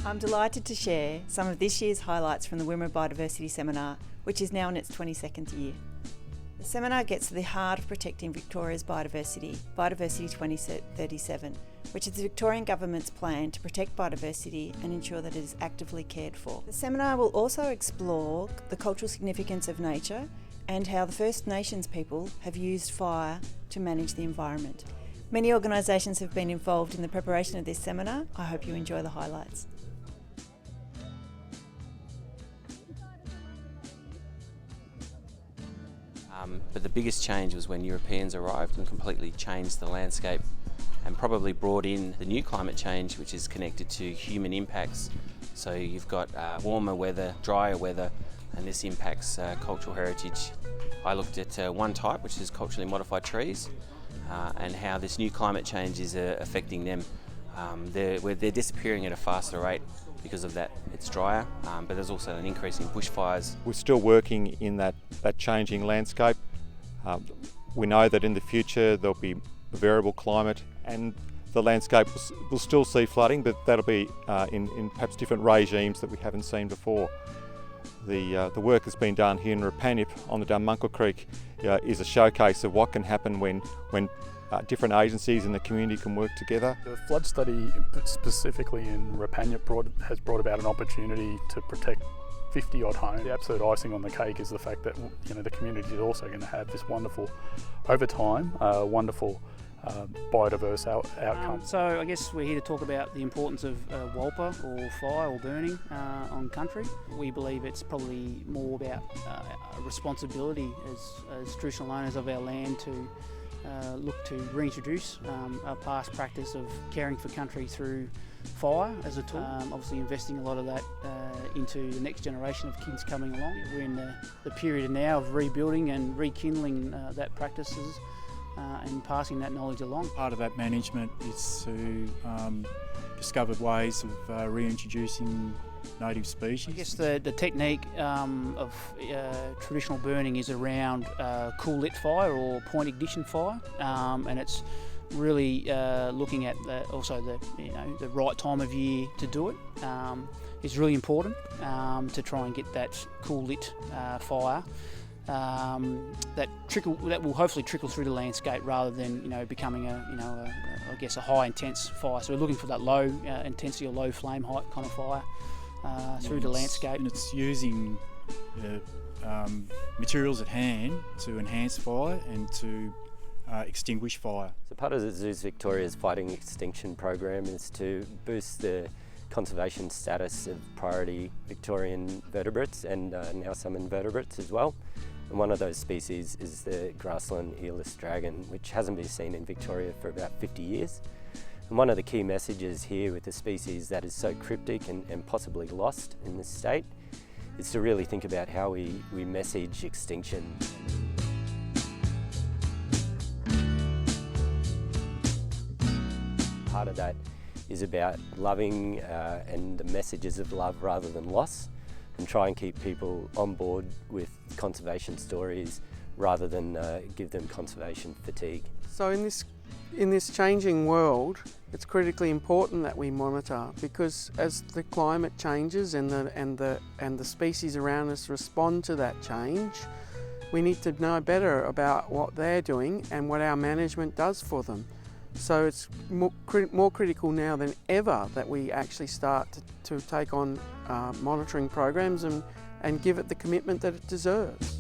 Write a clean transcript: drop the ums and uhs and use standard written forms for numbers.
I'm delighted to share some of this year's highlights from the Wimmera Biodiversity Seminar, which is now in its 22nd year. The seminar gets to the heart of protecting Victoria's biodiversity, Biodiversity 2037, which is the Victorian Government's plan to protect biodiversity and ensure that it is actively cared for. The seminar will also explore the cultural significance of nature and how the First Nations people have used fire to manage the environment. Many organisations have been involved in the preparation of this seminar. I hope you enjoy the highlights. But the biggest change was when Europeans arrived and completely changed the landscape and probably brought in the new climate change, which is connected to human impacts. So you've got warmer weather, drier weather, and this impacts cultural heritage. I looked at one type, which is culturally modified trees, and how this new climate change is affecting them. They're disappearing at a faster rate because of that. It's drier, but there's also an increase in bushfires. We're still working in that changing landscape. We know that in the future there'll be a variable climate and the landscape will still see flooding, but that'll be in perhaps different regimes that we haven't seen before. The work that's been done here in Rupanyup on the Dunmunkle Creek is a showcase of what can happen when different agencies in the community can work together. The flood study specifically in Rupanyup has brought about an opportunity to protect 50 odd homes. The absolute icing on the cake is the fact that the community is also going to have this wonderful, over time, wonderful biodiverse outcome. So I guess we're here to talk about the importance of walpa or fire or burning on country. We believe it's probably more about a responsibility as traditional owners of our land to look to reintroduce our past practice of caring for country through fire as a tool. Obviously investing a lot of that into the next generation of kids coming along. We're in the period now of rebuilding and rekindling that practices and passing that knowledge along. Part of that management is to discover ways of reintroducing native species. I guess the technique of traditional burning is around cool lit fire or point ignition fire, and it's really looking at the right time of year to do it. It's really important to try and get that cool lit fire that will hopefully trickle through the landscape rather than becoming a high intense fire. So we're looking for that low intensity or low flame height kind of fire through the landscape. And it's using materials at hand to enhance fire and to extinguish fire. So part of the Zoos Victoria's Fighting Extinction program is to boost the conservation status of priority Victorian vertebrates and now some invertebrates as well. And one of those species is the grassland earless dragon, which hasn't been seen in Victoria for about 50 years. And one of the key messages here with the species that is so cryptic and possibly lost in this state is to really think about how we message extinction. Part of that is about loving and the messages of love rather than loss, and try and keep people on board with conservation stories rather than give them conservation fatigue. So in this changing world, it's critically important that we monitor, because as the climate changes and the species around us respond to that change, we need to know better about what they're doing and what our management does for them. So it's more critical now than ever that we actually start to take on monitoring programs and give it the commitment that it deserves.